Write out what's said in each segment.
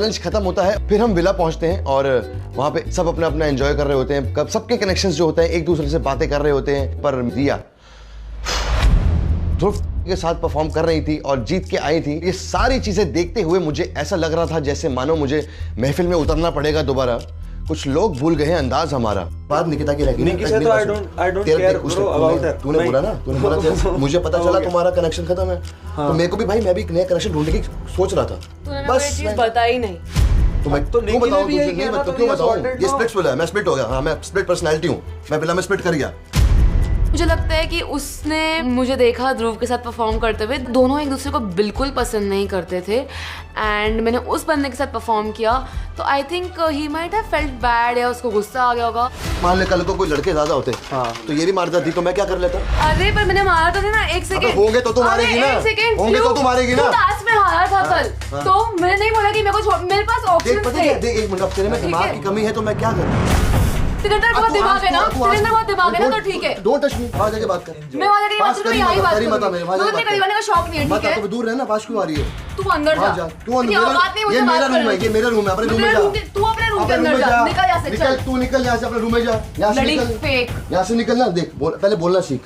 Challenge खत्म होता है, फिर हम विला पहुंचते हैं और वहां पे सब अपना अपना एंजॉय कर रहे होते हैं। कब सबके कनेक्शंस जो होते हैं एक दूसरे से बातें कर रहे होते हैं, पर रिया ध्रुव के साथ परफॉर्म कर रही थी और जीत के आई थी। ये सारी चीजें देखते हुए मुझे ऐसा लग रहा था जैसे मानो मुझे महफिल में उतरना पड़ेगा दोबारा। कुछ लोग भूल गए हैं अंदाज हमारा। बात निकिता की रही। निकी से तो I don't care bro about her. तूने बोला ना, तूने बोला जैसे मुझे पता चला तुम्हारा कनेक्शन खत्म है, तो मेरे को भी भाई, मैं भी एक नया कनेक्शन ढूंढने की सोच रहा था। बस चीज बता ही नहीं तो मैं तो क्यों बताऊं तुझे? नहीं मैं तो क्यों बताऊं? ये स्प्लिट वाला है, मैं स्प्लिट हो गया। हाँ मैं स्प्लिट पर्सनालिटी हूँ, मैं विला में स्प्लिट कर गया। मुझे लगता है कि उसने मुझे देखा ध्रुव के साथ परफॉर्म करते हुए, दोनों एक दूसरे को बिल्कुल पसंद नहीं करते थे एंड मैंने उस बंदे के साथ परफॉर्म किया तो I think he might have felt bad या उसको गुस्सा आ गया होगा। मान ले कल को कोई लड़के ज्यादा होते तो ये भी मार जाती तो मैं क्या कर लेता? अरे पर मैंने मारा तो नहीं ना। एक सेकंड होंगे तो तुम मारेगी ना, होंगे तो तुम मारेगी ना। टास्क में हारा था कल तो मैंने नहीं बोला कि मेरे को मेरे पास ऑप्शन थे। देख एक मिनट, तेरे में दिमाग की कमी है तो मैं क्या करूं? तेरे अंदर बहुत दिमाग है ना, तेरे अंदर बहुत दिमाग है ना, तो ठीक है। डोंट टच मी, वहां जाके बात कर। मैं वहां जाके बात करूं, यहीं बात करूं। मुझे करीब आने का शौक नहीं है, ठीक है? तो दूर रहना, पास क्यों आ रही है? तू अंदर जा। तू अंदर, ये मेरा रूम है, ये मेरा रूम है, अपने रूम में जा। तू अपने रूम के अंदर जा, निकल यहां से, चल। तू निकल यहां से, अपने रूम में जा। यहां से निकल, फेक यहां से निकलना। देख पहले बोलना सीख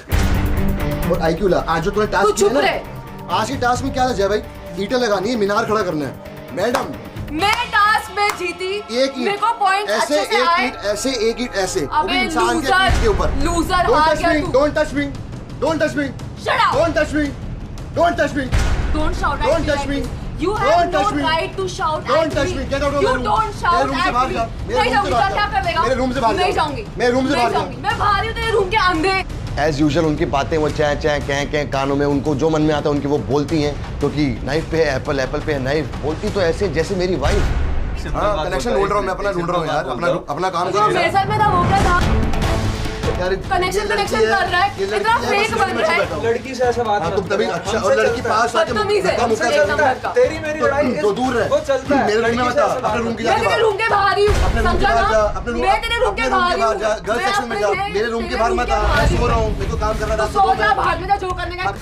और आईक्यू ला। आज जो तूने टास्क किया ना, आज के टास्क में क्या है भाई? ईंटें लगानी है, मीनार खड़ा करना है। मैडम मैं टास्क में जीती, एक मेरे को पॉइंट ऐसे अच्छे से आए। ऐसे एक ईंट ऐसे, वो भी अबे इंसान के पीठ के ऊपर। लूजर हार गया तू। Don't touch me, don't touch me, shut up, don't touch me, don't touch me, don't shout at don't touch me, You have no right to shout at me. Don't touch me. Get out of my room. You don't shout at me. नहीं जाऊंगी, क्या करेगा? मेरे room से बाहर नहीं जाऊंगी, मेरे रूम से बाहर जाऊंगी। मैं बाहर ही हूँ तेरे रूम के अंदर। एज यूजुअल उनकी बातें वो चैं चैं कह कह कानों में, उनको जो मन में आता है उनकी वो बोलती हैं, क्योंकि नाइफ पे है एप्पल, एप्पल पे है नाइफ। बोलती तो ऐसे जैसे मेरी वाइफ। हाँ कनेक्शन ढूंढ रहा हूँ मैं, अपना ढूंढ रहा हूँ यार, अपना काम कर। मेरे साथ में था वो क्या था? कनेक्शन कर रहा है, इतना फेक बन रहा है। लड़की से ऐसा बात कर तुम तभी अच्छा, और लड़की पास आके तेरी मेरी लड़ाई तो दूर है, वो चलता है। मेरे रूम में बता, अपने रूम की मैं तेरे रूम के बाहर ही हूँ, समझा ना? मैं तेरे रूम के बाहर हूँ, गर्ल सेक्शन में जा, मेरे रूम के बाहर मत आ। मैं सो रहा हूँ, मेरे को काम करना था। सो जा, बाहर में जा, जो करने का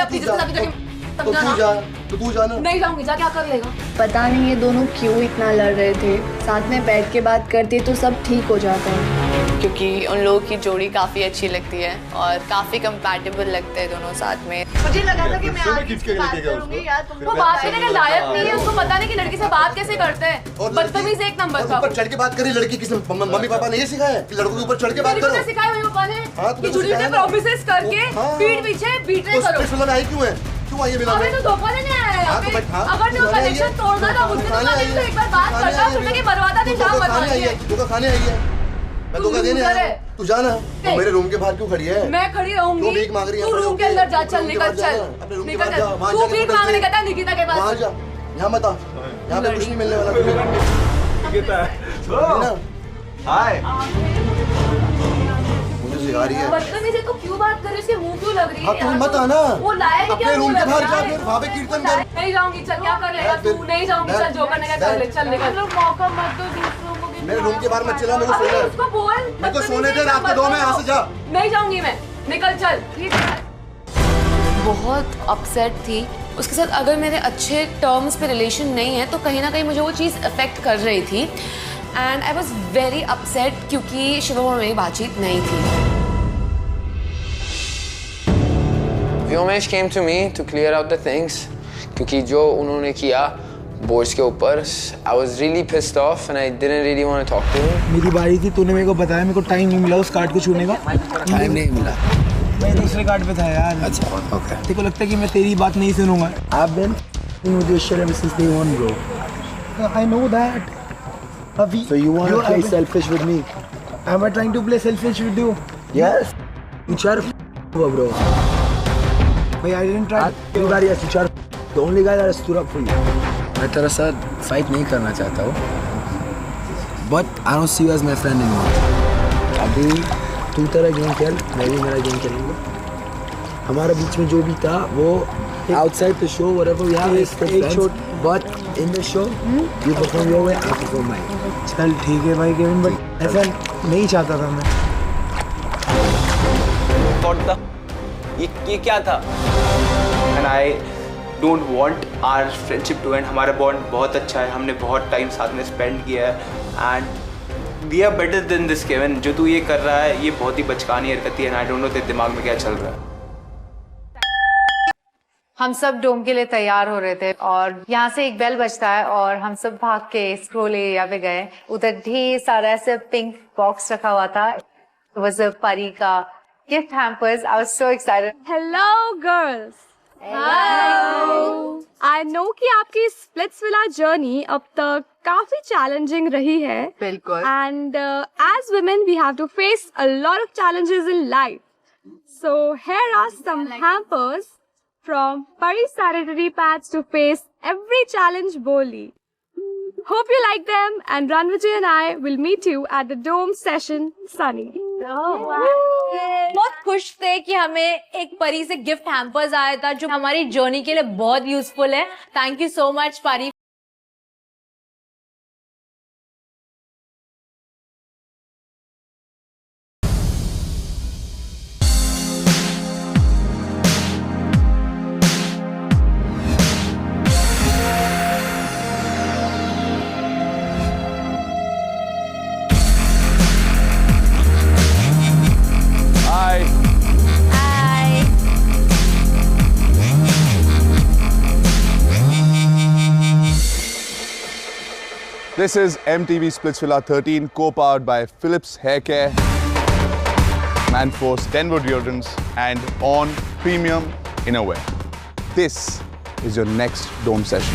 अपनी इज्जत के साथ। तो तू जा ना। नहीं जाऊंगी, जा क्या कर लेगा? पता नहीं ये दोनों क्यों इतना लड़ रहे थे। साथ में बैठ के बात करते तो सब ठीक हो जाता है, क्योंकि उन लोगों की जोड़ी काफ़ी अच्छी लगती है और काफ़ी कंपैटिबल लगते हैं दोनों साथ में। मुझे लगा था कि मैं आज बात करूंगी यार, वो बात करने के लायक नहीं है, उसको पता नहीं कि लड़की से बात कैसे करते हैं। बदतमीज एक नंबर का। ऊपर चढ़ के बात करी लड़की, किसी मम्मी पापा ने ये सिखाया कि लड़कों के ऊपर चढ़ के बात करो? सिखाया मम्मी पापा ने कि झूठे प्रॉमिसेस करके पीठ पीछे बीटने करो। तो आई क्यों है? क्यों आई मिला? अबे तो धोखा देने आया है यहाँ पे। अगर तू कनेक्शन तोड़ना था मुझसे तो एक बार बात करता, फिर मैं बर्बादा नहीं जाम बर्बादी है। धोखा खाने आई है, मैं धोखा देने आया। तू जाना, तो मेरे रूम के बाहर क्यों खड़ी है? मैं खड़ी रहूंगी। तू भीख मांग रही है? तू रूम के अंदर जा, चल निकल, चल निकल जा। तू भीख मांगने का था निकिता के पास। वहां जा, यहाँ मत आ, यहाँ पे कुछ नहीं मिलने वाला। निकिता हाय, मुझे सिखा रही है। बदतमीजी तो क्यों बात कर रही है? उसके मुंह क्यों लग रही है? तू मत आना, वो लायक है क्या? अपने रूम के बाहर जा, फिर वहां पे कीर्तन कर। नहीं जाऊंगी, चल क्या कर लेगा तू? नहीं जाऊंगी, चल जो करने का कर ले, चल निकल। मौका मत दो दूसरों को। मेरे रूम के बाहर मत चला, मेरे को सोने दे। उसको बोल, मेरे को सोने दे, रात के 2 में यहाँ से जा। नहीं जाऊंगी मैं, निकल चल। बहुत अपसेट थी उसके साथ। अगर मेरे अच्छे टर्म्स पे रिलेशन नहीं है तो कहीं ना कहीं मुझे वो चीज़ अफेक्ट कर रही थी and I was very upset क्योंकि शिवम और मेरी बातचीत नहीं थी। Vyomesh came to me to clear out the things क्योंकि जो उन्होंने किया बोर्ड्स के ऊपर I was really pissed off and I didn't really want to talk to him. मेरी बारी थी, तूने मेरे को बताया, मेरे को टाइम नहीं मिला उस कार्ड को छूने का। टाइम नहीं मिला, मैं दूसरे कार्ड पे था यार। अच्छा ओके। तेरे को लगता है कि मैं तेरी बात नहीं सुनूंगा? I've been with your shit ever since day one, bro. I know that. So you want to play selfish with me? Am I trying to play selfish with you? Yes. You try to bro. I didn't try. Everybody has to try. The only guy that has stood up for you. मैं तेरे साथ fight नहीं करना चाहता हूँ, but I don't see you as my friend anymore. अभी तू तेरा गेम खेल, मैं भी मेरा गेम खेलूँगा। हमारे बीच में जो भी था वो outside the show, whatever we have is friends. But in the show, you perform your way, I perform mine. चल ठीक है भाई केविन, बट ऐसा नहीं चाहता था मैं। ये क्या था? And I don't want our friendship to end, हमारा बॉन्ड बहुत अच्छा है, हमने बहुत टाइम साथ में स्पेंड किया है and we are better than this Kevin. जो तू ये कर रहा है ये बहुत ही बचकानी हरकत है, आई डोंट नो तेरे दिमाग में क्या चल रहा है। हम सब डोम के लिए तैयार हो रहे थे और यहाँ से एक बेल बजता है और हम सब भाग के स्क्रोल एरिया पे गए। उधर ढेर सारा ऐसे पिंक बॉक्स रखा हुआ था, was a परी का gift hampers. I was so excited. Hello girls. Hello. I know कि आपकी स्प्लिट्सविला जर्नी अब तक काफी चैलेंजिंग रही है। बिल्कुल। And as women we have to face a lot of challenges in life. So here are some hampers from Pari sanitary pads to face every challenge boldly. Hope you like them and Ranvijay and I will meet you at the Dome session Sunny. बहुत खुश थे कि हमें एक परी से gift hampers आया था जो हमारी जर्नी के लिए बहुत यूजफुल है। थैंक यू सो मच परी। This is MTV Splitsvilla 13, co-powered by Philips Hair Care, Manforce Denver Deodorants, and On Premium Innerwear. This is your next Dome session.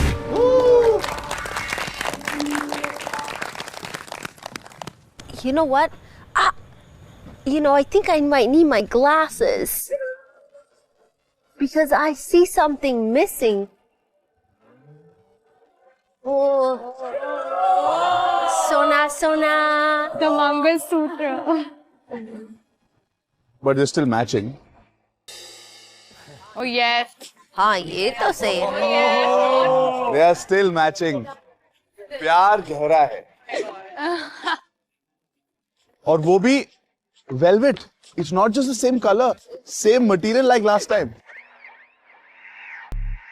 You know what? I think I might need my glasses. Because I see something missing. Oh. Sona. The Mangalsutra. But they're still matching. Oh yes. हाँ ये तो सही है। They are still matching. प्यार गहरा है। और वो भी velvet. It's not just the same color, same material like last time.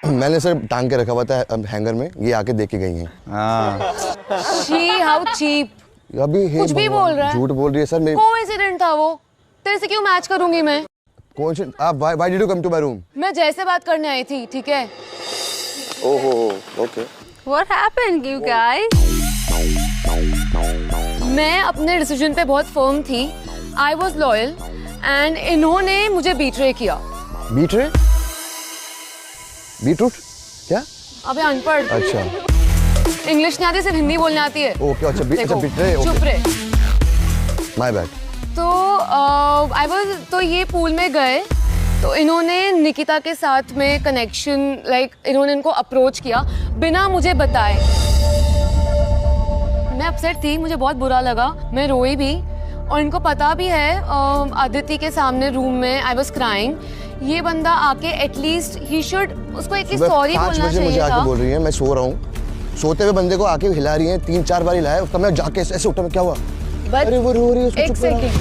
मैंने सर टांग के रखा हुआ था हैंगर में, ये आके देख के गई हैं। How cheap. अभी कुछ भी बोल रहा है। झूठ बोल रही है सर। कोइंसिडेंट था वो, तेरे से क्यों मैच करूंगी मैं? आप why did you come to my room? मैं जैसे बात करने आई थी, ठीक है? ओहो okay. What happened you guys? मैं अपने डिसीजन पे बहुत फर्म थी। I was loyal and इन्होंने मुझे बीट्रे किया। बीट्रे? बीटरूट क्या? अबे अनपढ़। अच्छा। इंग्लिश नहीं आती, सिर्फ हिंदी बोलने आती है। ओके अच्छा बीट्रे। चुप रहे। My bad. तो ये पूल में गए तो इन्होंने निकिता के साथ में कनेक्शन इन्होंने इनको अप्रोच किया बिना मुझे बताए। मैं अपसेट थी, मुझे बहुत बुरा लगा, मैं रोई भी और इनको पता भी है। आदित्य के सामने रूम में आई वाज क्राइंग। ये बंदा आके एटलीस्ट ही शुड उसको एटलीस्ट सॉरी बोलना चाहिए मुझे था। आके बोल रही है मैं सो रहा हूँ, सोते हुए बंदे को आके हिला रही है, 3-4 बार हिलाया, उसका मैं जाके ऐसे उठा, मैं क्या हुआ? अरे वो रो रही है, उसको एक सेकंड।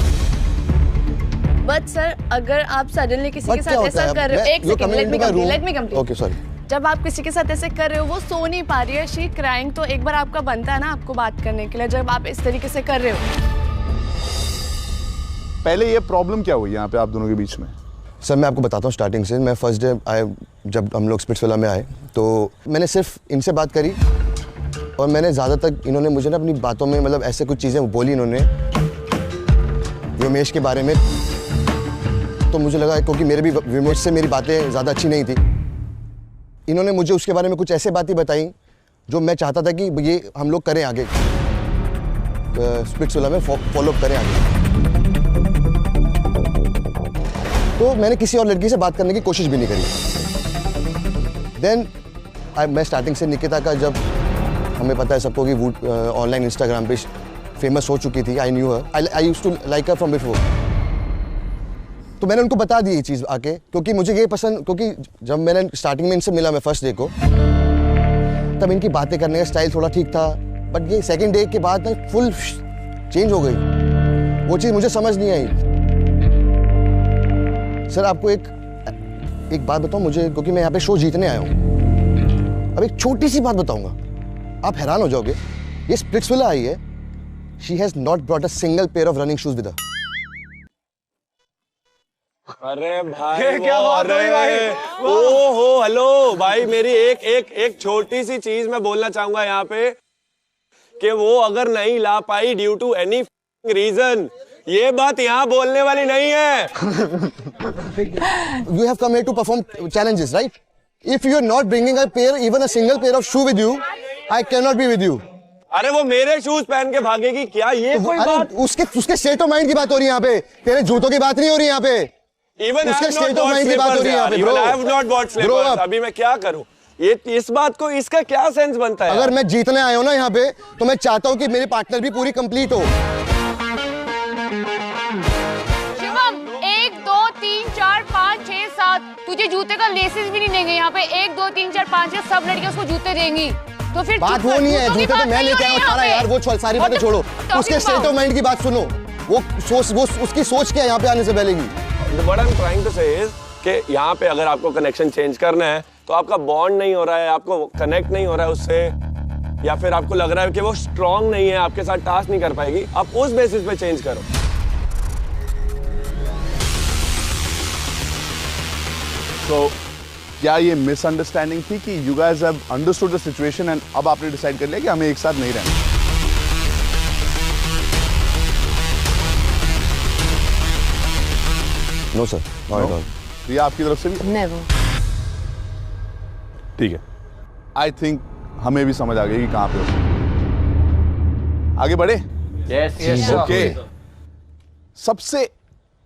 बट सर अगर आप सडनली किसी के साथ ऐसा कर रहे हो, एक second let me complete. Okay sorry. जब आप किसी के साथ ऐसे कर रहे हो, वो सो नहीं पा रही है, शी क्राइंग, तो एक बार आपका बनता है ना आपको बात करने के लिए, जब आप इस तरीके से कर रहे हो। पहले ये प्रॉब्लम क्या हुई यहाँ पे आप दोनों के बीच में? सर मैं आपको बताता हूँ स्टार्टिंग से। मैं फर्स्ट डे जब हम लोग स्प्लिट्सविला में आए तो मैंने सिर्फ इनसे बात करी और मैंने ज़्यादा तक इन्होंने मुझे ना अपनी बातों में मतलब ऐसे कुछ चीज़ें बोली इन्होंने व्योमेश के बारे में, तो मुझे लगा क्योंकि मेरे भी व्योमेश से मेरी बातें ज़्यादा अच्छी नहीं थी, इन्होंने मुझे उसके बारे में कुछ ऐसे बातें बताई जो मैं चाहता था कि ये हम लोग करें आगे, स्प्लिट्सविला में फॉलो अप करें आगे। तो मैंने किसी और लड़की से बात करने की कोशिश भी नहीं करी। देन मैं स्टार्टिंग से निकिता का, जब हमें पता है सबको कि वो ऑनलाइन इंस्टाग्राम पे फेमस हो चुकी थी, I knew her, I used to like her from before. तो मैंने उनको बता दी ये चीज़ आके, क्योंकि मुझे ये पसंद, क्योंकि जब मैंने स्टार्टिंग में इनसे मिला मैं फर्स्ट डे को, तब इनकी बातें करने का स्टाइल थोड़ा ठीक था, बट ये सेकेंड डे के बाद ना फुल चेंज हो गई। वो चीज़ मुझे समझ नहीं आई। सर आपको एक बात बताऊं, मुझे, क्योंकि मैं यहाँ पे शो जीतने आया हूँ, अब एक छोटी सी बात बताऊंगा, आप हैरान हो जाओगे। ये स्प्लिट्सविला आई है, she has not brought a single pair of running shoes with her. अरे भाई क्या बात है भाई? ओहो हेलो भाई, मेरी एक छोटी सी चीज मैं बोलना चाहूंगा यहाँ पे कि वो अगर नहीं ला पाई ड्यू टू एनी रीजन, ये बात यहाँ बोलने वाली नहीं है। You have come here to perform challenges, right? If you are not bringing a pair, even a single pair of shoe with you, I cannot be with you. अरे वो मेरे शूज पहन के भागेगी क्या? ये कोई बात? उसके स्टेट ऑफ माइंड की बात हो रही है यहाँ पे, तेरे जूतों की बात नहीं हो रही यहाँ पे। Even उसके स्टेट ऑफ माइंड की बात हो रही है यहाँ पे, bro. I have not bought slippers. अभी मैं क्या करूँ? ये इस बात को, इसका क्या सेंस बनता है? अगर मैं जीतने आया हूँ ना यहाँ पे, तो मैं चाहता हूँ कि मेरी पार्टनर भी पूरी कंप्लीट हो। 1 2 3 4 5 6 7 तुझे जूते का लेसेस भी नहीं देंगे यहाँ पे। 1 2 3 4 5 6 सब लड़कियां उसको जूते देंगी, तो फिर बात वो नहीं है, जूते तो मैं लेके आया हूँ सारा यार, वो सारी बातें छोड़ो, उसके स्टेट ऑफ माइंड की बात सुनो। वो उसकी सोच क्या है यहाँ पे आने से पहले की। What I'm trying to say is कि यहाँ पे अगर आपको कनेक्शन चेंज करना है तो आपका बॉन्ड नहीं हो रहा है, आपको कनेक्ट नहीं हो रहा है उससे, या फिर आपको लग रहा है कि वो स्ट्रांग नहीं है, आपके साथ टास्क नहीं कर पाएगी, आप उस बेसिस पे चेंज करो। तो क्या ये मिसअंडरस्टैंडिंग थी कि you guys have understood the situation and अब आपने डिसाइड कर लिया कि हमें एक साथ नहीं रहना? No sir, not at all. ये आपकी तरफ से भी? नेवर। ठीक है, आई थिंक हमें भी समझ आ गई कि कहां पे हो। आगे बढ़े? Yes okay. सबसे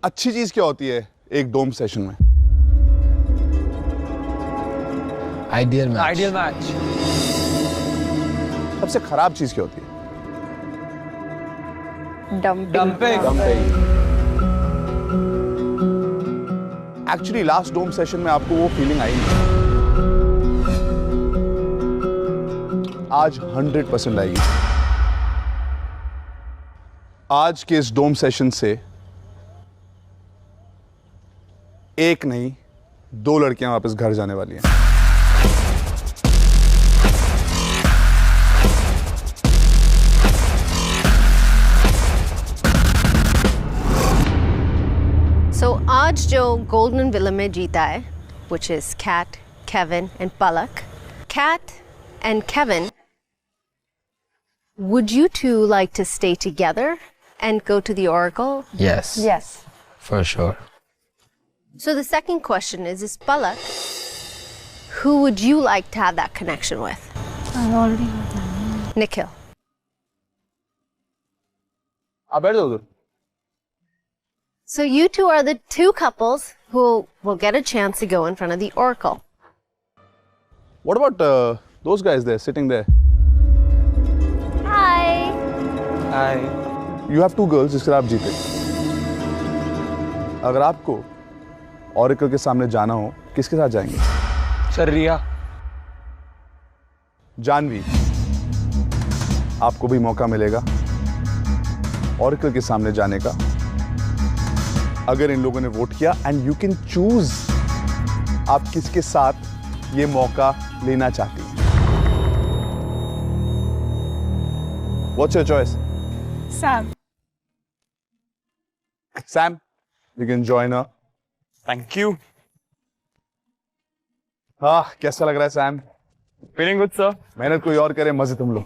अच्छी चीज क्या होती है एक डोम सेशन में? Ideal match. Ideal match. सबसे खराब चीज क्या होती है? डंपिंग। एक्चुअली लास्ट डोम सेशन में आपको वो फीलिंग आई नहीं, आज 100% आएगी। आज के इस डोम सेशन से एक नहीं 2 लड़कियां वापस घर जाने वाली हैं। So आज जो गोल्डन विला में जीता है, which is Kat, Kevin and Palak. Kat and Kevin, would you two like to stay together and go to the Oracle? Yes. Yes. For sure. So the second question is Palak, who would you like to have that connection with? I already have that. Nikhil. आप बैठ जाओ उधर। So you two are the 2 couples who will get a chance to go in front of the Oracle. What about those guys there sitting there? Hi. Hi. You have 2 girls जिसके आप जीते। अगर आपको Oracle के सामने जाना हो, किसके साथ जाएंगे? सर रिया। जानवी, आपको भी मौका मिलेगा Oracle के सामने जाने का, अगर इन लोगों ने वोट किया, एंड यू कैन चूज आप किसके साथ ये मौका लेना चाहती हैं। What's your choice? Sam. Sam, you can join her. Thank you. हाँ, कैसा लग रहा है सैम? Feeling good sir. मेहनत कोई और करे, मजे तुम लोग।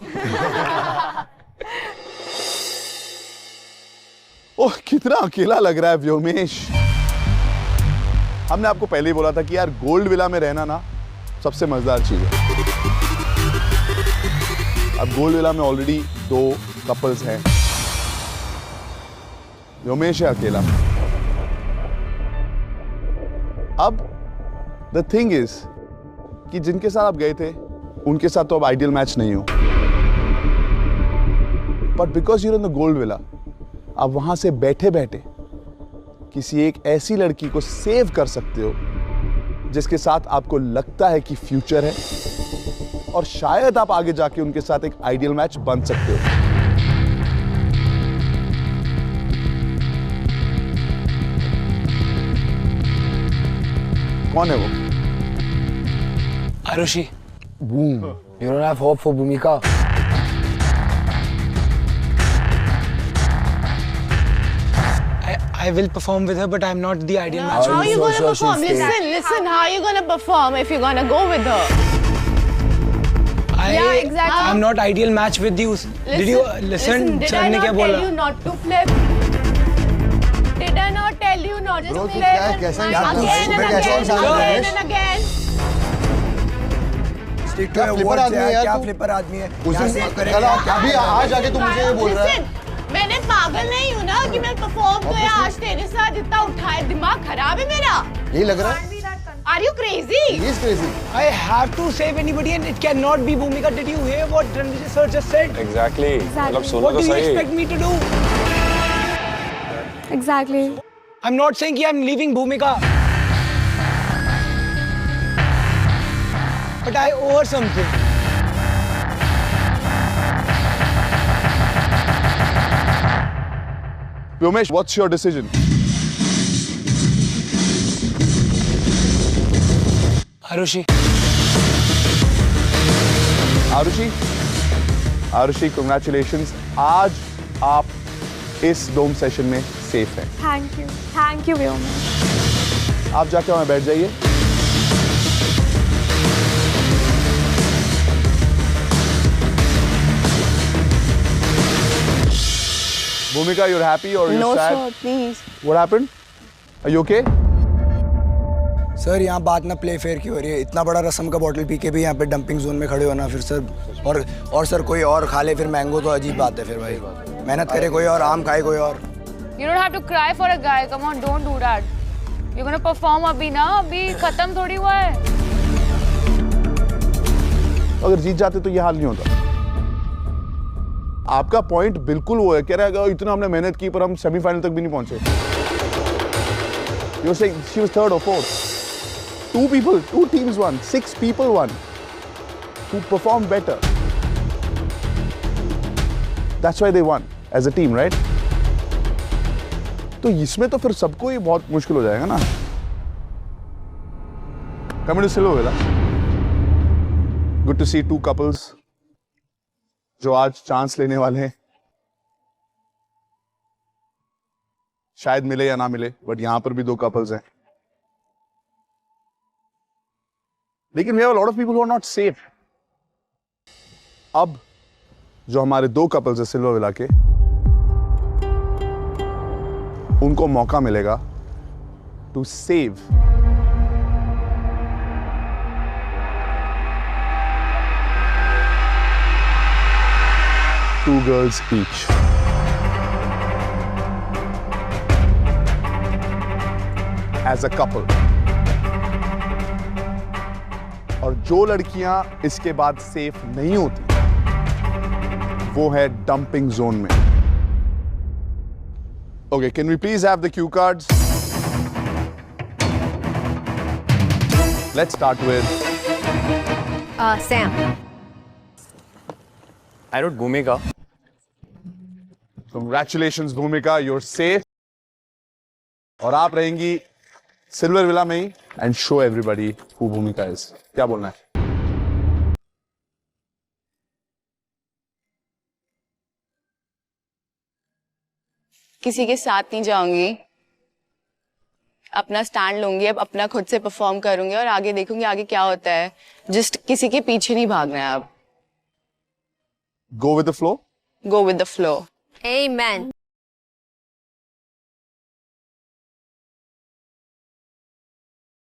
ओह, कितना अकेला लग रहा है व्योमेश। हमने आपको पहले ही बोला था कि यार गोल्ड विला में रहना ना सबसे मजेदार चीज है। अब गोल्ड विला में ऑलरेडी 2 कपल्स हैं, व्योमेश है अकेला। अब द थिंग इज कि जिनके साथ आप गए थे उनके साथ तो अब आइडियल मैच नहीं हो, but because you're in the gold villa, आप वहां से बैठे बैठे किसी एक ऐसी लड़की को सेव कर सकते हो जिसके साथ आपको लगता है कि फ्यूचर है, और शायद आप आगे जाके उनके साथ एक आइडियल मैच बन सकते हो। कौन है वो? Arushi. Boom. You don't have hope for Bhumika. I will perform with her, but I'm not the ideal match. How are you gonna perform? Listen. How are you gonna perform if you're gonna go with her? Yeah, exactly. I'm not ideal match with you. Did you listen? Did I not tell you not to flip? Did I not tell you not to flip? Again and again. Stick to your words यार, क्या flipper आदमी है? अभी आज आके तू मुझे ये बोल रहा है? मैंने पागल नहीं हूँ ना कि मैं परफॉर्म तो या आज तेरे साथ इतना उठाए, दिमाग खराब है मेरा। यही लग रहा है? Are you crazy? He is crazy. I have to save anybody and it cannot be Bhumika. Did you hear what Ranvir sir just said? Exactly. मतलब सुनो What तो do you सही। expect me to do? Exactly. I'm not saying कि I'm leaving Bhumika. But I owe her something. Vyomesh, what's your decision? Arushi. Arushi, congratulations. आज आप इस डोम session में safe हैं। Thank you, Vyomesh. आप जाके वहाँ बैठ जाइए। Bhumika, you're happy or you're sad? No, sir, please. What happened? Are you okay? Sir यहाँ बात ना प्ले फेयर की हो रही है। इतना बड़ा रसम का बॉटल पी के भी यहाँ पे डंपिंग जोन में खड़े होना फिर सर और सर कोई और खा ले फिर मैंगो तो अजीब बात है फिर भाई। मेहनत करे कोई और, आम खाए कोई और। You don't have to cry for a guy. Come on, don't do that. You're gonna perform अभी ना, अभी खत्म थोड़ी हुआ है। अगर जीत जाते तो ये हाल नहीं होता। आपका पॉइंट बिल्कुल वो है, कह रहा है इतना हमने मेहनत की पर हम सेमीफाइनल तक भी नहीं पहुंचे। You're saying she was third or fourth. Two teams won, 6 people won who performed better. That's why they won as a team, right? तो इसमें तो फिर सबको ही बहुत मुश्किल हो जाएगा ना। Coming to Silver Villa. Good to see 2 couples जो आज चांस लेने वाले हैं। शायद मिले या ना मिले, बट यहां पर भी 2 कपल्स हैं। लेकिन we have a lot of people who are not safe. अब जो हमारे 2 कपल्स हैं सिल्वर विला के, उनको मौका मिलेगा to save two girls each. As a couple. और जो लड़कियां इसके बाद सेफ नहीं होती वो है डंपिंग जोन में। Okay, can we please have the cue cards? Let's start with Sam. I wrote Bhumika. Congratulations Bhumika, you're safe. और आप रहेंगी सिल्वर विला में ही एंड शो एवरीबॉडी हु भूमिका इज। क्या बोलना है? किसी के साथ नहीं जाऊंगी, अपना स्टैंड लूंगी, अब अपना खुद से परफॉर्म करूंगी और आगे देखूंगी आगे क्या होता है। जस्ट किसी के पीछे नहीं भागना है अब। Go with the flow? Go with the flow. Amen.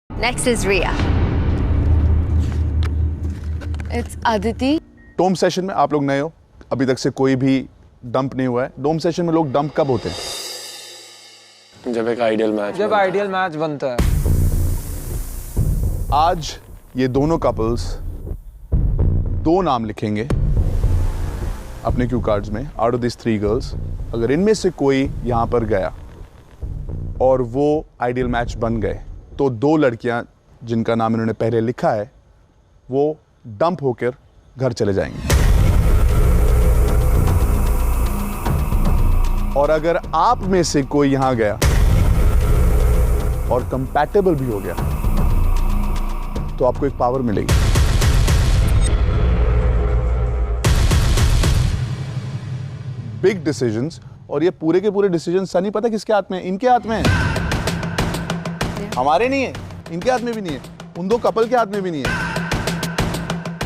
Next is Ria. It's Aditi. Dome session में आप लोग नए हो, अभी तक से कोई भी डंप नहीं हुआ है। डोम सेशन में लोग डंप कब होते हैं? जब एक आइडियल मैच बनता है। आज ये दोनों कपल्स 2 नाम लिखेंगे अपने क्यू कार्ड्स में आउट ऑफ दिस 3 गर्ल्स। अगर इनमें से कोई यहां पर गया और वो आइडियल मैच बन गए तो 2 लड़कियां जिनका नाम इन्होंने पहले लिखा है वो डंप होकर घर चले जाएंगे। और अगर आप में से कोई यहां गया और कंपैटिबल भी हो गया तो आपको एक पावर मिलेगी। बिग डिसीजंस, और ये पूरे के पूरे डिसीजन सनी पता किसके हाथ में है? इनके हाथ में है, हमारे नहीं है, इनके हाथ में भी नहीं है, उन दो कपल के हाथ में भी नहीं है।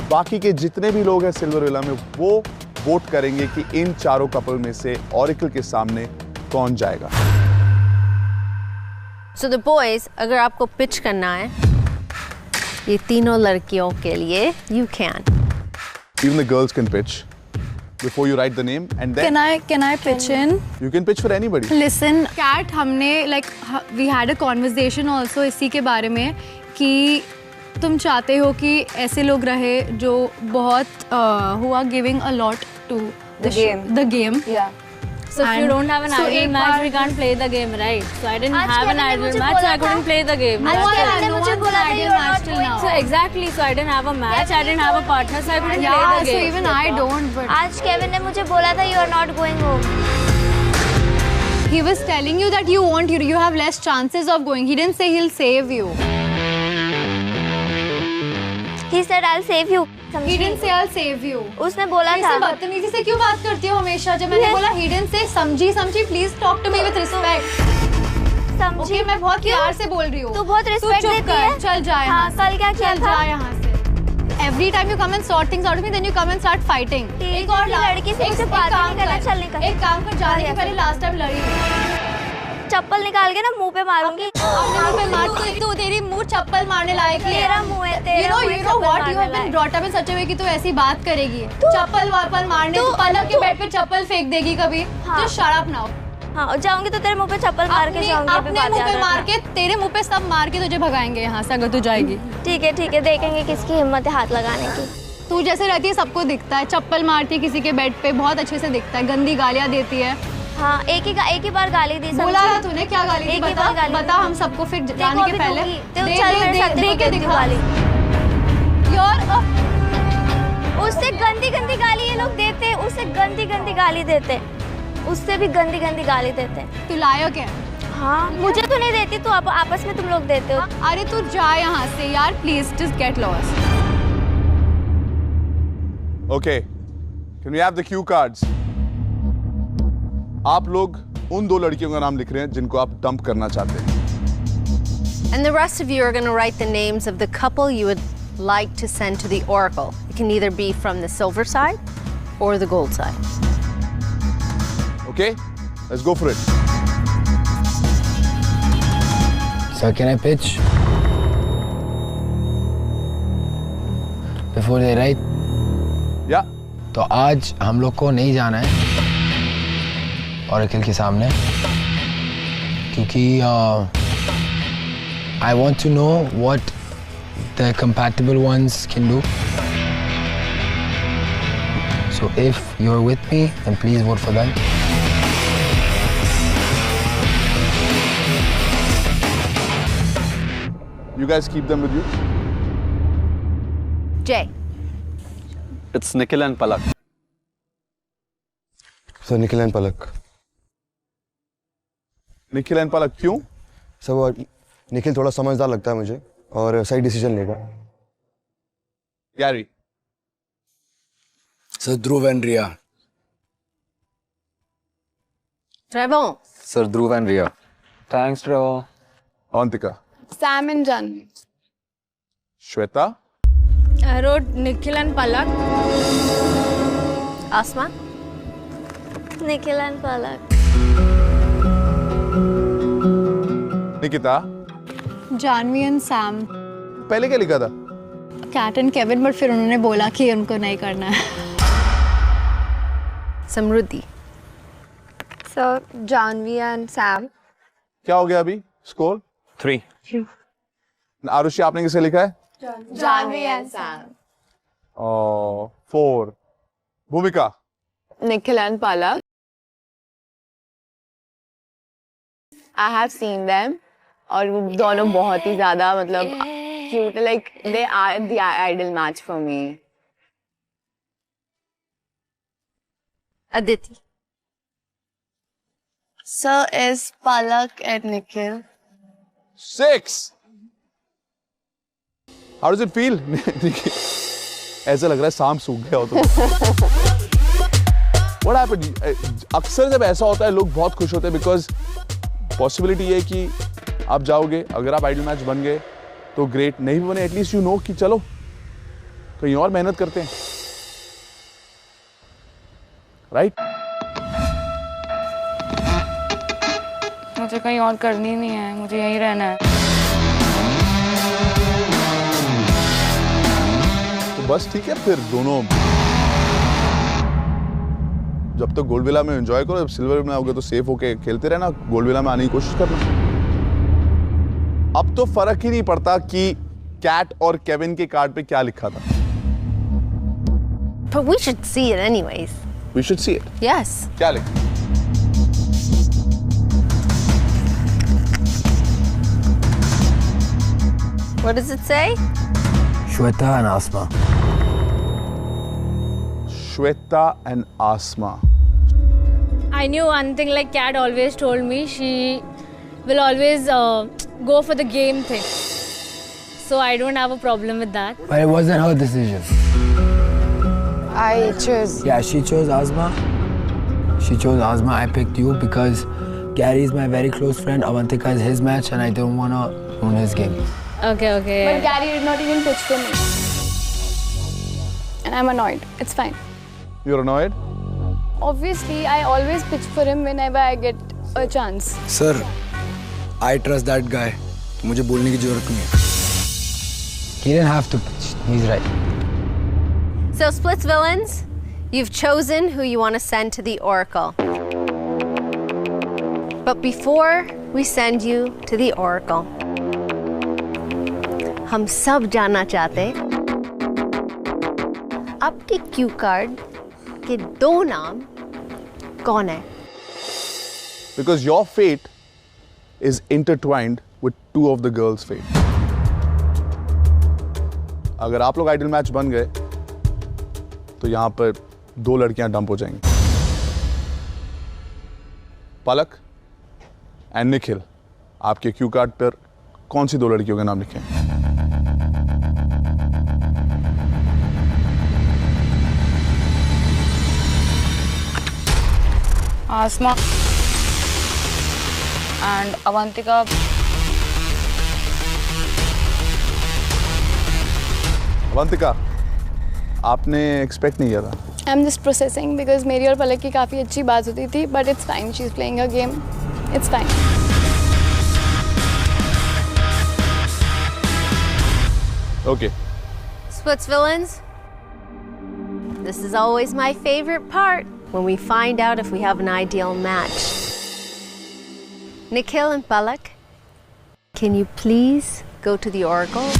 बाकी के जितने भी लोग हैं सिल्वर विला में, वो वोट करेंगे कि इन चारों कपल में से ऑरेकल के सामने कौन जाएगा। So the boys, अगर आपको पिच करना है ये तीनों लड़कियों के लिए, you can. Even the girls can pitch before you write the name, and then Can I pitch in? you can pitch for anybody. Listen, Kat, हमने we had a conversation also इसी के बारे में कि तुम चाहते हो कि ऐसे लोग रहे जो बहुत who are giving a lot to the game. Yeah. So if you don't have an ideal match, we can't play the game, right? So I didn't have an ideal match, so I couldn't play the game. I had no ideal match till now. So exactly, so I didn't have a match, I didn't have a partner, so I couldn't play the game. So even I don't. But आज Kevin ने मुझे बोला था you are not going home. He was telling you that you have less chances of going. He didn't say he'll save you. He said I'll save you. He didn't say I'll save you. उसने बोला था। ऐसे बदतमीजी से क्यों बात करती हो हमेशा? जब मैंने बोला he didn't say समझी, please talk to me with respect. समझी? मैं बहुत प्यार से बोल रही हूँ। तू बहुत respect देती है। चल जा यहाँ से। कल क्या किया था? चल जा यहाँ से। Every time you come and sort things out of me, then you come and start fighting. एक और लड़की से मुझे बात नहीं करना, चलने का। एक काम कर, जाने के पहले last time लड़ी। चप्पल निकाल के ना मुंह पे मारूंगी। अपने मुंह पे मार, तू तेरी मुंह चप्पल मारने लायक है। तेरा मुंह है, तेरा You know what? You have been brought up in such a way कि तू ऐसी बात करेगी। चप्पल वापल मारने, तू पलक के बेड पे चप्पल फेंक देगी कभी। तो shut up now. हाँ, जाऊंगी तो तेरे मुंह पे चप्पल मार के जाऊंगी। अपने मुंह पे मार के, तेरे मुंह पे सब मार के तुझे भगाएंगे यहाँ से अगर तू जाएगी। ठीक है, देखेंगे किसकी हिम्मत है हाथ लगाने की। तू जैसे रहती है सबको दिखता है, चप्पल मारती है किसी के बेड पे, बहुत अच्छे से दिखता है, गंदी गालियाँ देती है। हाँ, एक ही बार गाली दी। बोला था तूने, क्या गाली दी? बता हम सबको फिर जाने के पहले। दे के दिखा। उससे गंदी गाली ये लोग देते हैं, उससे गंदी गाली देते, उससे भी गंदी गाली देते। तू लायक है। हाँ, मुझे तो नहीं देती, तू आपस में तुम लोग देते हो। अरे तू जा यहाँ से यार, please just get lost. Okay, can we have the cue cards? आप लोग उन दो लड़कियों का नाम लिख रहे हैं जिनको आप डंप करना चाहते हैं। And the rest of you are going to write the names of the couple you would like to send to the Oracle. It can either be from the silver side or the gold side. Okay, let's go for it. So can I pitch? Before they write? Yeah. तो आज हम लोग को नहीं जाना है oracle के सामने, क्योंकि I want to know what the compatible ones can do. So if you're with me, then please vote for them. You guys keep them with you. Jay. It's Nikhil and Palak. Sir Nikhil and Palak. Nikhil and Palak क्यों? Sir वो निखिल थोड़ा समझदार लगता है मुझे और सही decision लेगा। Gary. Sir Dhruv and Riya. Trevor. Sir, Dhruv and Riya. Thanks, Trevor. Avantika. Sam and Jan. Shweta. I wrote Nikhil and Palak. Asma. Nikhil and Palak. Nikita. Janvi and Sam. पहले क्या लिखा था? कैट एंड केविन, बट फिर उन्होंने बोला कि उनको नहीं करना है। Samriddhi. Sir Janvi and Sam. क्या हो गया अभी स्कोर? 3. आरुषि आपने किसे लिखा है? Janvi and Sam. 4. Bhumika. Nikhil and Palak. I have seen them और वो दोनों बहुत ही ज्यादा मतलब cute, like they are the ideal match for me. Aditi. So is Palak and Nikhil. 6. How does it feel? ऐसा लग रहा है सांप सूख गया हो तो। What happened? अक्सर जब ऐसा होता है लोग बहुत खुश होते हैं बिकॉज पॉसिबिलिटी ये है कि आप जाओगे, अगर आप आइडल मैच बन गए तो ग्रेट, नहीं भी बने एटलीस्ट यू नो कि चलो कहीं और मेहनत करते हैं, राइट? मुझे कहीं और करनी नहीं है, मुझे यहीं रहना है। तो बस ठीक है, फिर दोनों जब तक गोल्ड विला में एंजॉय करो, जब सिल्वर में आओगे तो सेफ होके खेलते रहना, गोल्ड विला में आने की कोशिश करना। अब तो फर्क ही नहीं पड़ता कि कैट और केविन के कार्ड पे क्या लिखा था। But we should see it anyways. We should see it. Yes. क्या लिखा? What does it say? Shweta and Asma. Shweta and Asma. I knew one thing, like Kat always told me, she will always go for the game thing. So I don't have a problem with that. But it wasn't her decision. I chose. Yeah, she chose Asma. She chose Asma. I picked you because Gary is my very close friend. Avantika is his match and I don't want to ruin his game. Okay, okay. But Gary did not even pitch for me. And I'm annoyed. It's fine. You're annoyed? Obviously, I always pitch for him whenever I get a chance. Sir, I trust that guy. मुझे बोलने की जरूरत नहीं है. He didn't have to pitch. He's right. So, Splits Villains, you've chosen who you want to send to the Oracle. But before we send you to the Oracle, हम सब जानना चाहते आपके क्यू कार्ड के दो नाम कौन है? Because your fate is intertwined with two of the girls' fate. अगर आप लोग आइडल मैच बन गए तो यहाँ पर दो लड़कियां डंप हो जाएंगी, पलक एंड निखिल। आपके क्यू कार्ड पर कौन सी दो लड़कियों के नाम लिखे हैं? आसमा एंड अवंतिका। अवंतिका, आपने एक्सपेक्ट नहीं किया था? I'm just processing because मेरी और पलक की काफ़ी अच्छी बात होती थी, but it's fine. She's playing her game. It's fine. Okay. Splits Villains, this is always my favorite part when we find out if we have an ideal match. Nikhil and Palak, can you please go to the Oracle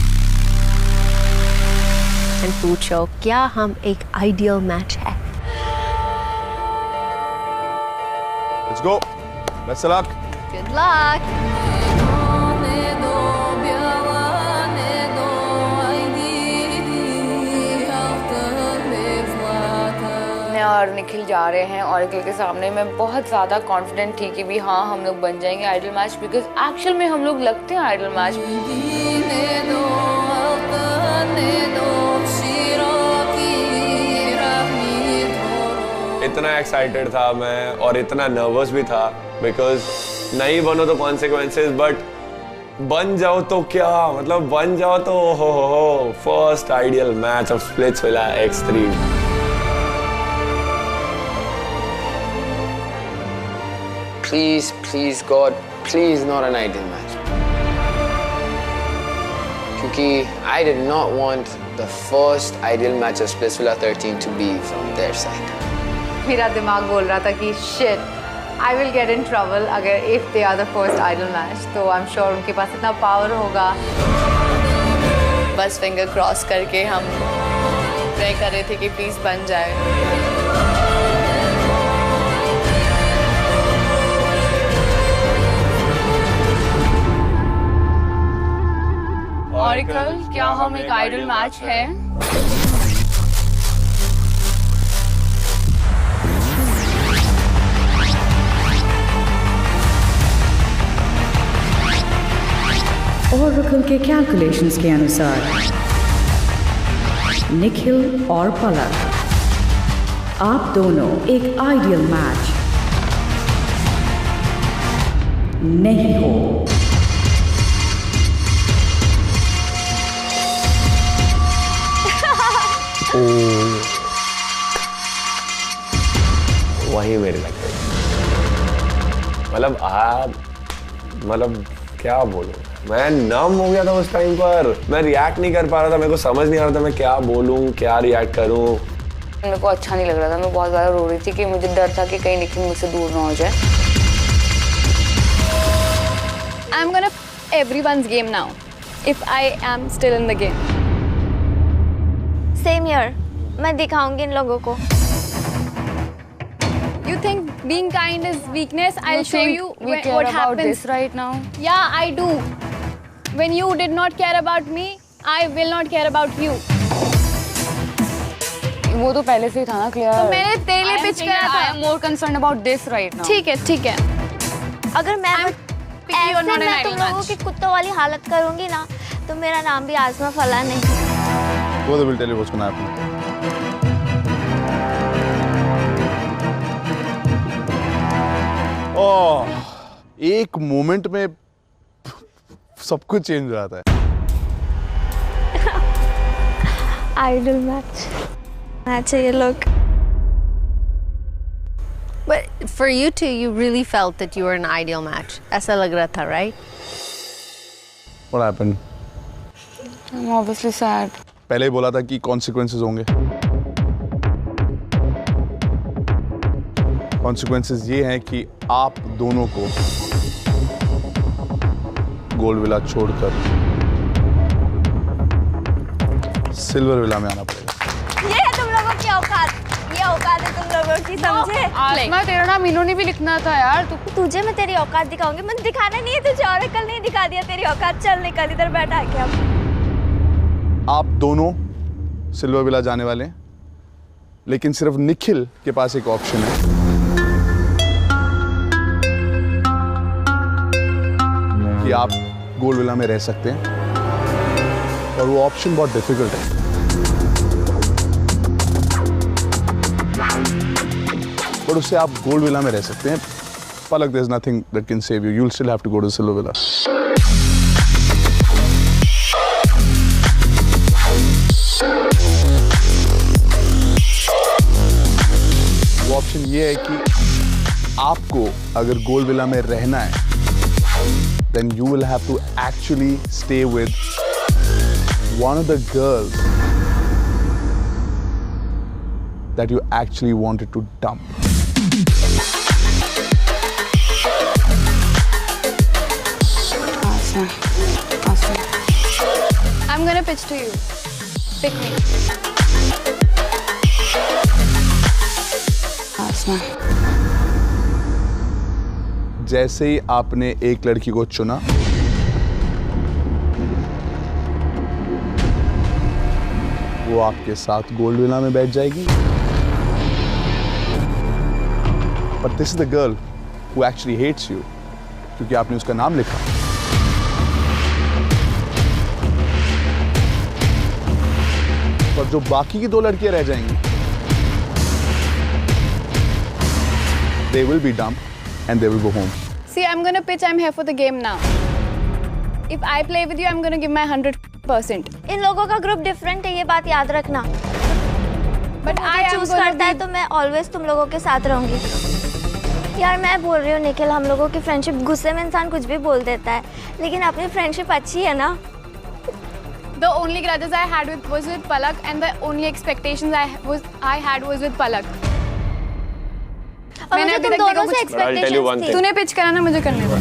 and पूछो क्या हम एक ideal match है? Let's go. Best of luck. Good luck. मैं और निखिल जा रहे हैं ऑरेकल के सामने। मैं बहुत ज़्यादा कॉन्फिडेंट थी कि भी हाँ हम लोग बन जाएंगे आइडल मैच, बिकॉज एक्चुअल में हम लोग लगते हैं आइडल मैच। इतना एक्साइटेड था मैं और इतना नर्वस भी था बिकॉज नहीं बनो तो कॉन्सिक्वेंसेस, बट बन जाओ तो क्या, मतलब बन जाओ तो हो first ideal match of splits villa X3। Please, please God, please not an ideal match. क्योंकि I did not want the first ideal match of Splitsvilla 13 to be from their side. मेरा दिमाग बोल रहा था कि shit, I will get in trouble अगर if they are the first idol match, तो I'm sure उनके पास इतना power होगा। बस फिंगर क्रॉस करके हम प्रे कर रहे थे कि प्लीज बन जाए। ऑरेकल, क्या हम एक आइडल मैच है? ऑरेकल के कैलकुलेशंस के अनुसार निखिल और पलक आप दोनों एक आइडियल मैच नहीं हो। वही मेरे लगता है। मतलब क्या बोलूं, मैं नम हो गया था उस टाइम पर। मैं रिएक्ट नहीं कर पा रहा था, मेरे को समझ नहीं आ रहा था मैं क्या बोलूं, क्या रिएक्ट करूं। मेरे को अच्छा नहीं लग रहा था, मैं बहुत ज़्यादा रो रही थी कि मुझे डर था कि कहीं निखिल मुझसे दूर ना हो जाए। I'm gonna everyone's game now. If I am still in the game. Same here. मैं दिखाऊंगी इन लोगों को। You think being kind is weakness? I'll show you what happens this right now. Yeah, I do. When you did not care about me, I will not care about you. वो तो पहले से ही था ना क्लियर। तो मैंने तेरे लिए पिच करा था। I am more concerned about this right now. ठीक है। अगर मैं ऐसे मैं तुम लोगों की कुत्तों वाली हालत करूंगी ना, तो मेरा नाम भी आज़मा फला नहीं। Both will tell you what's gonna happen. एक मोमेंट में सब कुछ चेंज हो जाता है। आइडल मैच है ये लोग। But for you two, you really felt that you were an ideal match. ऐसा लग रहा था, right? What happened? I'm obviously sad. पहले ही बोला था कि consequences होंगे। Consequences ये हैं कि आप दोनों को गोल्ड विला छोड़कर सिल्वर विला में आना पड़ेगा। ये है तुम लोगों की औकात। ये औकात है तुम लोगों की, समझे? आसमा तेरा नाम इन्होंने भी लिखना था यार। तुझे मैं तेरी औकात दिखाऊंगी। मुझे दिखाना नहीं है तुझे, और कल नहीं दिखा दिया तेरी औकात। चल निकल इधर बैठा है क्या? आप दोनों सिल्वर विला जाने वाले हैं, लेकिन सिर्फ निखिल के पास एक ऑप्शन है कि आप गोल्ड विला में रह सकते हैं, और वो ऑप्शन बहुत डिफिकल्ट है। पर उससे आप गोल्ड विला में रह सकते हैं। Palak, there is nothing that can save you, you will still have to go to Silver Villa. वो ऑप्शन ये है कि आपको अगर गोल्ड विला में रहना है, then you will have to actually stay with one of the girls that you actually wanted to dump. I'm gonna pitch to you. Pick me. आसमा। जैसे ही आपने एक लड़की को चुना, वो आपके साथ गोल्ड विला में बैठ जाएगी। But this is the girl who actually hates you, क्योंकि आपने उसका नाम लिखा। पर जो बाकी की दो लड़कियां रह जाएंगी, they will be dumped and they will go home. See, I'm gonna pitch. I'm here for the game now. If I play with you, I'm gonna give my 100%. इन लोगों का ग्रुप डिफरेंट है, ये बात याद रखना। But I चूज करता है तो मैं ऑलवेज तुम लोगों के साथ रहूंगी। यार मैं बोल रही हूँ निखिल, हम लोगों की फ्रेंडशिप, गुस्से में इंसान कुछ भी बोल देता है, लेकिन अपनी फ्रेंडशिप अच्छी है ना। The only grudges I had was with Palak, and the only expectations I had was with Palak. मैंने तुम दोनों से एक्सपेक्टेशंस थी। तूने पिच करा ना, मुझे करने दो।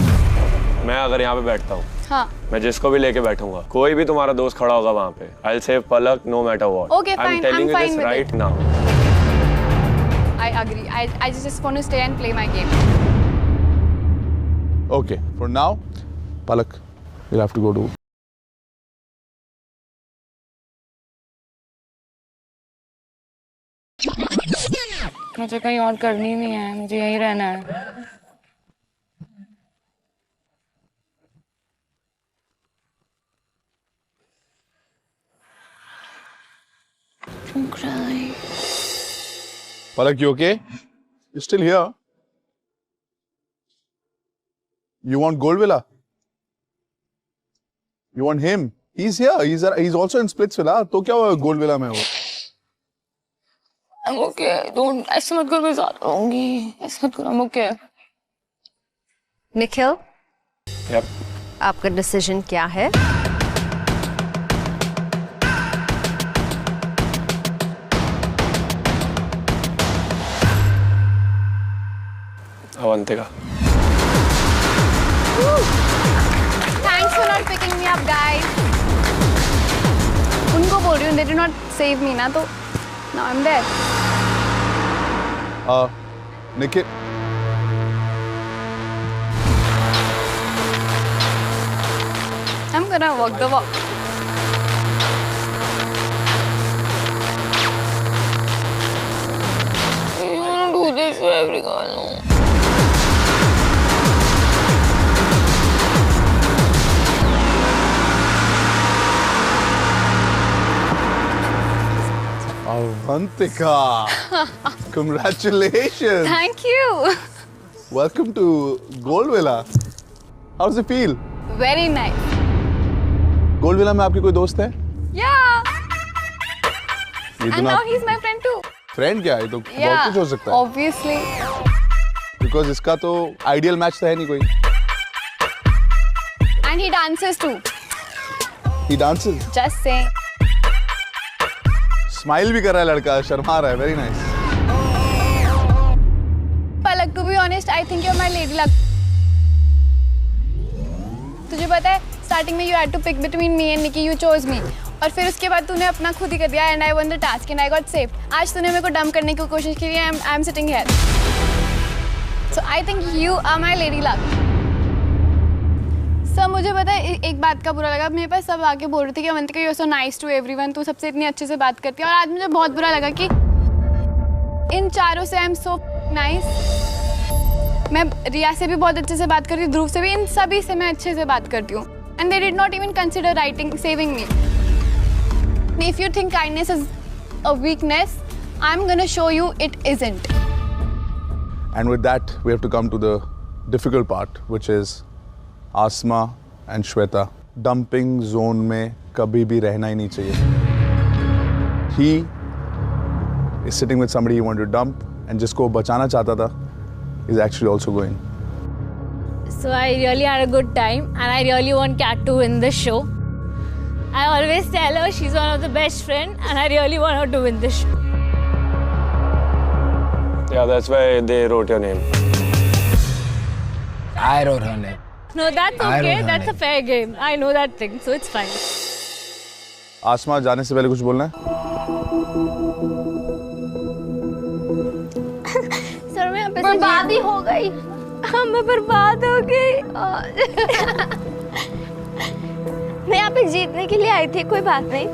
मैं अगर यहाँ पे बैठता हूँ, हाँ, मैं जिसको भी लेके बैठूंगा, कोई भी तुम्हारा दोस्त खड़ा होगा वहाँ पे, I'll save Palak no matter what. Okay, fine. I'm telling you fine this with right it. now. I agree. I just want to stay and play my game. Okay, for now, Palak, you'll have to go to. मुझे कहीं और करनी नहीं है, मुझे यहीं रहना है। Don't cry. Palak, you okay? You're still here. You want Gold Villa? You want him? He's here. He's also in Splitsvilla. तो क्या हुआ Gold Villa में वो? I'm okay. Don't ऐसे मत करो, मैं ज़्यादा होंगी. ऐसे मत करो, I'm okay. निखिल, Yep. आपका डिसीजन क्या है? Avantika. Thanks for not picking me up, guys. उनको बोल रही हूँ, they did not save me ना, तो now I'm there. Nikhil. I'm gonna walk the walk. You wanna do this for every girl, no? Avantika. Congratulations. Thank you. Welcome to Gold Villa. How does it feel? Very nice. Gold Villa में आपके कोई दोस्त है? Yeah. ये And now he's my friend too. Friend क्या है? तो बहुत कुछ हो सकता है. Obviously. Because इसका तो आइडियल मैच तो है नहीं कोई. And he dances too. He dances. Just saying. Smile भी कर रहा है लड़का, शर्मा रहा है. Very nice. Palak, to be honest, I think you're my lady luck. तुझे पता है स्टार्टिंग में you had to pick between me and Nikki, you chose me. और फिर उसके बाद तूने अपना खुद ही कर दिया and I won the task and I got saved. आज तूने मेरे को डंप करने की कोशिश की है, I'm sitting here. So I think you are my lady luck. सब मुझे पता है एक बात का बुरा लगा, मेरे पास सब आके बोल रहे थे कि Avantika you are so nice to everyone, तू सबसे इतनी अच्छे से बात करती है, और आज मुझे बहुत बुरा लगा कि इन चारों से आई एम सो नाइस. मैं रिया से भी बहुत अच्छे से बात करती हूँ, ध्रुव से भी, इन सभी से मैं अच्छे से बात करती हूँ. And they did not even consider writing saving me. If you think kindness is a weakness, I am gonna show you it isn't. And with that, we have to come to the difficult part, which is Asma and Shweta. Dumping zone में कभी भी रहना ही नहीं चाहिए. He is sitting with somebody he wanted to dump, and जिसको बचाना चाहता था is actually also going. So I really had a good time and I really want Kat to win this show. I always tell her she's one of the best friends and I really want her to win this show. Yeah, that's why they wrote your name. I wrote her name. No, that's okay. That's a fair game. I know that thing, so it's fine. आसमा, जाने से पहले कुछ बोलना है? Sir मैं यहाँ पे बर्बाद ही हो गई. हाँ मैं बर्बाद हो गई. मैं यहाँ पे जीतने के लिए आई थी, कोई बात नहीं.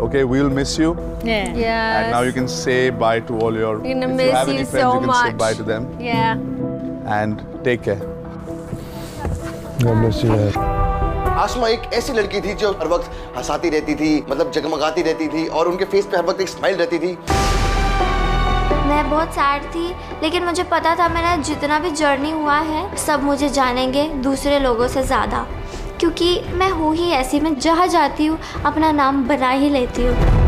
Okay, we'll miss you. Yeah. Yes. And now you can say bye to all your. We're gonna if miss you have any you friends, so you can say much. bye to them. Yeah. And take care. God bless you. आसमा एक ऐसी लड़की थी जो हर वक्त हंसाती रहती थी, मतलब जगमगाती रहती थी, और उनके फेस पे हर वक्त एक स्माइल रहती थी. मैं बहुत सैड थी, लेकिन मुझे पता था मेरा जितना भी जर्नी हुआ है सब मुझे जानेंगे दूसरे लोगों से ज़्यादा, क्योंकि मैं हूँ ही ऐसी. मैं जहाँ जाती हूँ अपना नाम बना ही लेती हूँ.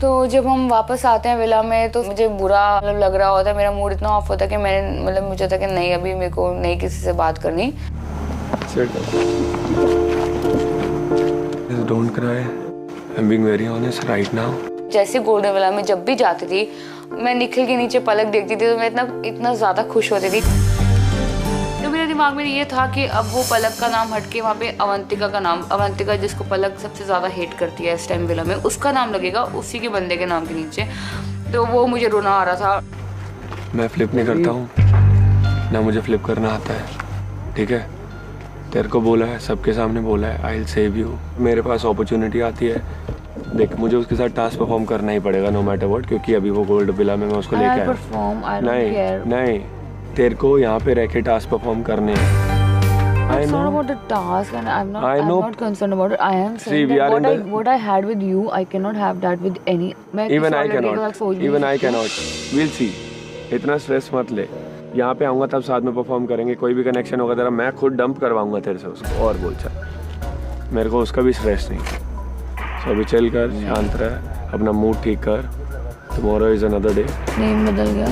तो जब हम वापस आते हैं विला में तो मुझे बुरा मतलब लग रहा होता है, मेरा मूड इतना ऑफ होता है कि मैंने मतलब मुझे था कि नहीं अभी मेरे को नहीं किसी से बात करनी. Don't cry. I'm being very honest right now. जैसे गोल्डन विला में जब भी जाती थी मैं निखिल के नीचे पलक देखती थी तो मैं इतना ज़्यादा खुश होती थी. तो मेरे दिमाग में ये था कि अब वो पलक का नाम हटके वहाँ पे अवंतिका का नाम, अवंतिका जिसको पलक सबसे ज़्यादा हेट करती है इस टाइम विला में, उसका नाम लगेगा उसी के बंदे के नाम के नीचे. तो वो मुझे रोना आ रहा था. मैं फ्लिप नहीं करता हूँ ना, मुझे फ्लिप करना आता है. ठीक है, तेरे को बोला है, सबके सामने बोला है, आई विल सेव यू. मेरे पास अपॉर्चुनिटी आती है देख मुझे उसके साथ टास्क परफॉर्म करना ही पड़ेगा नो मैटर व्हाट, क्योंकि अभी वो गोल्ड विला में मैं उसको लेके आया। नहीं तेरे को यहाँ पे रह के टास्क परफॉर्म करने हैं। It's not about the task, and I'm not concerned about it. I am saying that what I had with you, I cannot have that with any. Even I cannot. We'll see. इतना stress मत ले। यहाँ पे आऊँगा तब साथ में perform करेंगे, कोई भी कनेक्शन होगा तेरा मैं खुद डंप करवाऊंगा तेरे से उसको। और बोल चल, मेरे को उसका भी स्ट्रेस नहीं। तो अभी चल कर, शांत रह, अपना मूड ठीक कर। Tomorrow is another day. Name बदल गया।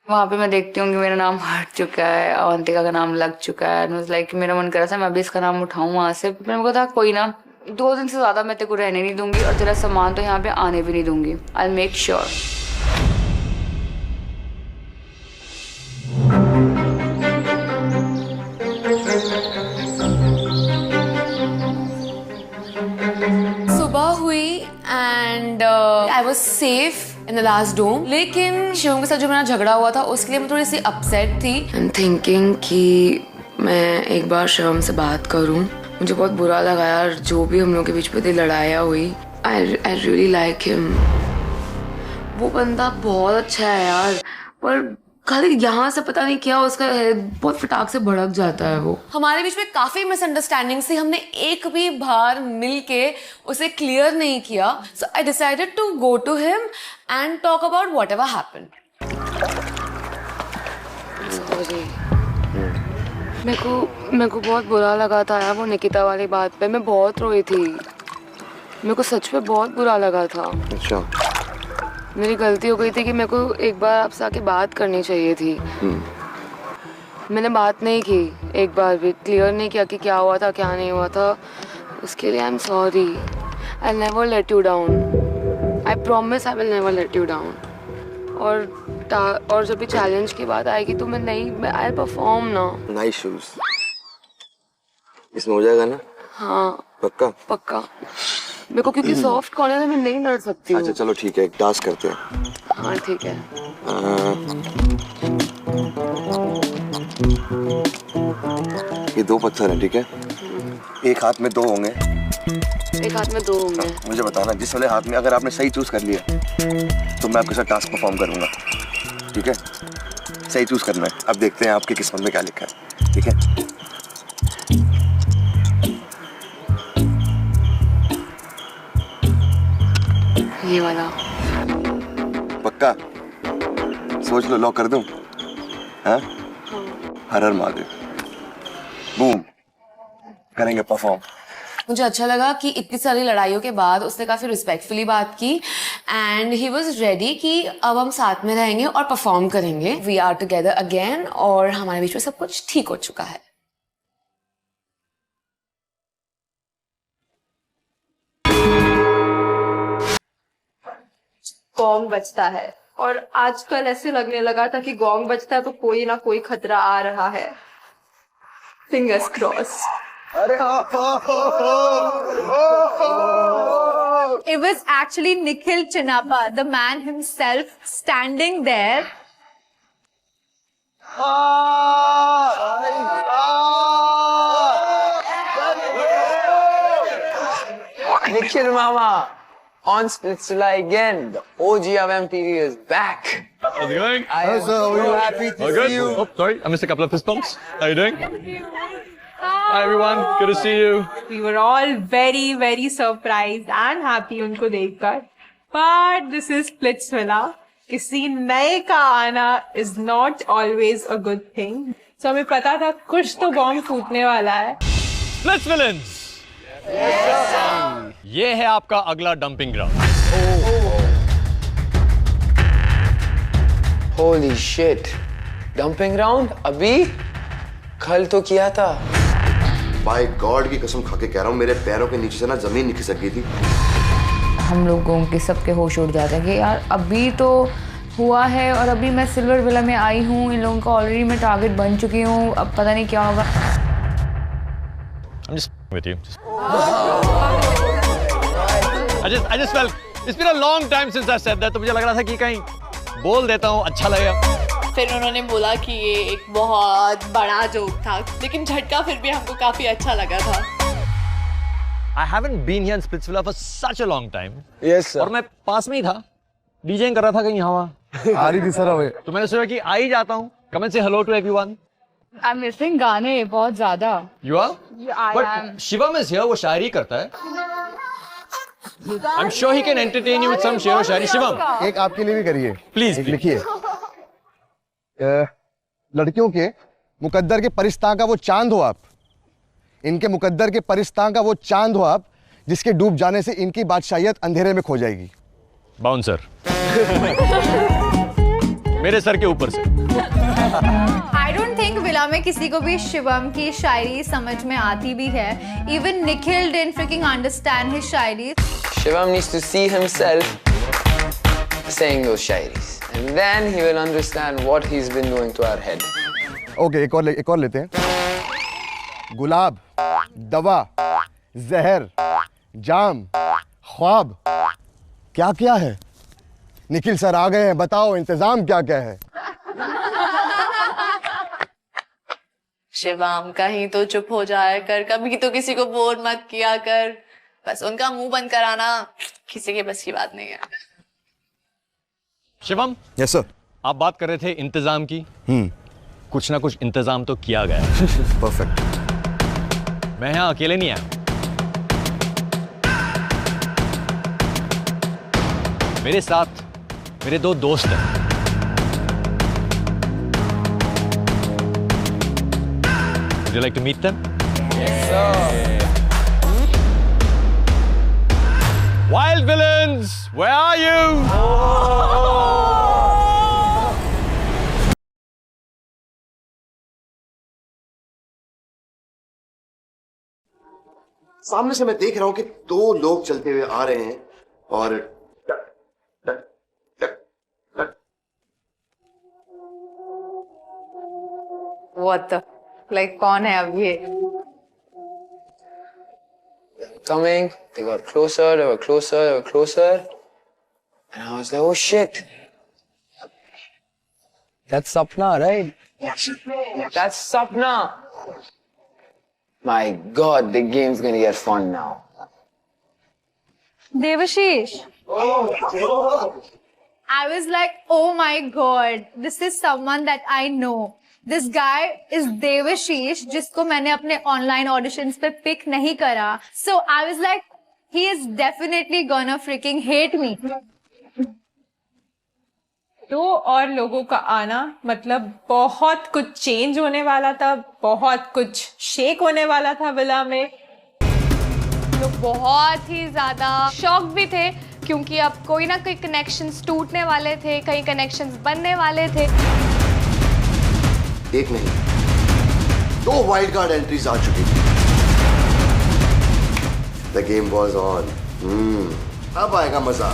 वहाँ पे मैं देखती हूँ कि मेरा नाम हट चुका है, अवंतिका का नाम लग चुका है। लाइक मेरा मन कर रहा था मैं अभी इसका नाम उठाऊँ वहाँ से। मेरे को था कोई ना, 2 दिन से ज़्यादा मैं तेरे को रहने नहीं दूंगी और तेरा सामान तो यहाँ पे आने भी नहीं दूंगी। I'll make sure. सुबह हुई and I was safe in the last dome, लेकिन शिवम के साथ जो मेरा झगड़ा हुआ था उसके लिए मैं थोड़ी सी अपसेट थी। आई एम थिंकिंग कि मैं एक बार शिवम से बात करूं। मुझे बहुत बुरा लगा यार जो भी हम लोग के बीच में थी लड़ाइयाँ हुई। I really like him. वो बंदा बहुत अच्छा है यार, पर खाली यहाँ से पता नहीं क्या उसका बहुत फटाक से भड़क जाता है वो। हमारे बीच में काफी मिसअंडरस्टैंडिंग थी, हमने एक भी बार मिलके उसे क्लियर नहीं किया। So I decided to go to him and talk about whatever happened. मेरे को बहुत बुरा लगा था यार वो निकिता वाली बात पे। मैं बहुत रोई थी, मेरे को सच में बहुत बुरा लगा था। अच्छा, मेरी गलती हो गई थी कि मेरे को एक बार आपसे आके बात करनी चाहिए थी। मैंने बात नहीं की, एक बार भी क्लियर नहीं किया कि क्या हुआ था क्या नहीं हुआ था। उसके लिए I am sorry. I never let you down. I promise I will never let you down. और जब भी चैलेंज की बात आएगी तो मैं आई परफॉर्म ना। नाइस शूज, इसमें हो जाएगा ना? हाँ पक्का। मेरे को क्योंकि सॉफ्ट कॉर्नर में नहीं लड़ सकती हूँ। अच्छा चलो ठीक है, एक टास्क करते हैं। हाँ ठीक है। ये 2 पत्थर हैं, ठीक है? एक हाथ में 2 होंगे। एक हाथ में 2 होंगे। मुझे बताना जिस वाले हाथ में अगर आपने सही चूज कर लिया तो मैं आपके साथ टास्क परफॉर्म करूंगा, ठीक है? सही चूज करना है। अब देखते हैं आपकी किस्मत में क्या लिखा है, ठीक है? ये वाला पक्का? सोच लो, लॉक कर दूं? हाँ? हर हर महादेव। बूम, करेंगे परफॉर्म। मुझे अच्छा लगा कि इतनी सारी लड़ाइयों के बाद उसने काफी रिस्पेक्टफुली बात की एंड ही वाज रेडी कि अब हम साथ में रहेंगे और परफॉर्म करेंगे। वी आर टुगेदर अगेन और हमारे बीच में सब कुछ ठीक हो चुका है। गोंग बजता है और आजकल ऐसे लगने लगा था कि गोंग बजता है तो कोई ना कोई खतरा आ रहा है। Fingers cross. It was actually Nikhil Chinappa, the man himself, standing there. Nikhil Mama on Splitsvilla again. The OG of MTV is back. How's it going? I am so happy to see you. Oh, sorry, I missed a couple of fist bumps. How are you doing? Hi everyone, good to see you. We were all very, very surprised and happy उनको देखकर. But this is Splitsvilla. किसी नए का आना is not always a good thing. So हमें पता था कुछ तो बॉम्ब फूटने वाला है. Splitsvillans. ये है आपका अगला dumping ground. Holy shit! Dumping ground? अभी? कल तो किया था। बाय गॉड की कसम खा के कह रहा हूँ, मेरे पैरों के नीचे से ना जमीन नहीं खिसक गई थी। हम लोगों के सबके होश उड़ जाते हैं कि यार अभी तो हुआ है और अभी मैं सिल्वर विला में आई हूँ, इन लोगों का ऑलरेडी मैं टारगेट बन चुकी हूँ, अब पता नहीं क्या होगा। I'm just with you. I just felt it's been a long time since I said that, तो मुझे लग रहा था कि कहीं बोल देता हूँ, अच्छा लगेगा। फिर उन्होंने बोला कि ये एक बहुत बड़ा जोक था, लेकिन झटका फिर भी हमको काफी अच्छा लगा था। I haven't been here in Splitsvilla for such a long time. Yes sir. और मैं पास में ही था, डीजेइंग कर रहा था कहीं यहाँ आ रही थी सर हमें, तो मैंने सोचा कि आ ही जाता हूँ. Come and say hello to everyone. I'm missing गाने बहुत ज़्यादा. You are? I But am. Shivam is here. वो शायरी करता है. I'm sure he can entertain you with some शेरो शायरी. Shivam, एक आपके लिए भी करिए please. एक लिखिए. लड़कियों के मुकद्दर के परिस्ता का वो चांद हो आप, इनके मुकद्दर के परिस्ता का वो चांद हो आप, जिसके डूब जाने से इनकी बादशाहियत अंधेरे में खो जाएगी. बाउंसर. मेरे सर के ऊपर से. I don't think विला में किसी को भी शिवम की शायरी समझ में आती भी है. Even Nikhil didn't freaking understand his Shayari. Shivam needs to see himself saying those shairis, and then he will understand what he's been doing to our head. Okay, एक और लेते हैं. गुलाब, दवा, जहर, जाम, ख्वाब, क्या क्या है? निखिल सर आ गए हैं, बताओ इंतजाम क्या क्या है? शिवम कहीं तो चुप हो जाया कर, कभी तो किसी को बोर मत किया कर. बस उनका मुंह बंद कराना किसी के बस की बात नहीं है. शिवम. Yes sir. आप बात कर रहे थे इंतजाम की. कुछ ना कुछ इंतजाम तो किया गया. परफेक्ट. मैं यहाँ अकेले नहीं आया. मेरे साथ मेरे 2 दोस्त हैं. Would you like to meet them? Yes, sir. Wild villains, where are you? सामने से मैं देख रहा हूं कि 2 लोग चलते हुए आ रहे हैं और What the? Like कौन है अब ये? Coming, they got closer, they were closer, they were closer, and I was like, oh shit. That's Sapna, right? That's Sapna. My God, the game's gonna get fun now. Devashish. I was like, oh my God, this is someone that I know. This guy is Devashish, जिसको मैंने अपने online auditions पे pick नहीं करा. So I was like, he is definitely gonna freaking hate me. 2 और लोगों का आना मतलब बहुत कुछ चेंज होने वाला था, बहुत कुछ शेक होने वाला था विला में. लोग बहुत ही ज्यादा शॉक भी थे क्योंकि अब कोई ना कोई कनेक्शंस टूटने वाले थे, कई कनेक्शंस बनने वाले थे. एक नहीं 2 वाइल्ड कार्ड एंट्रीज आ चुकी थी. The game was on. अब आएगा मजा.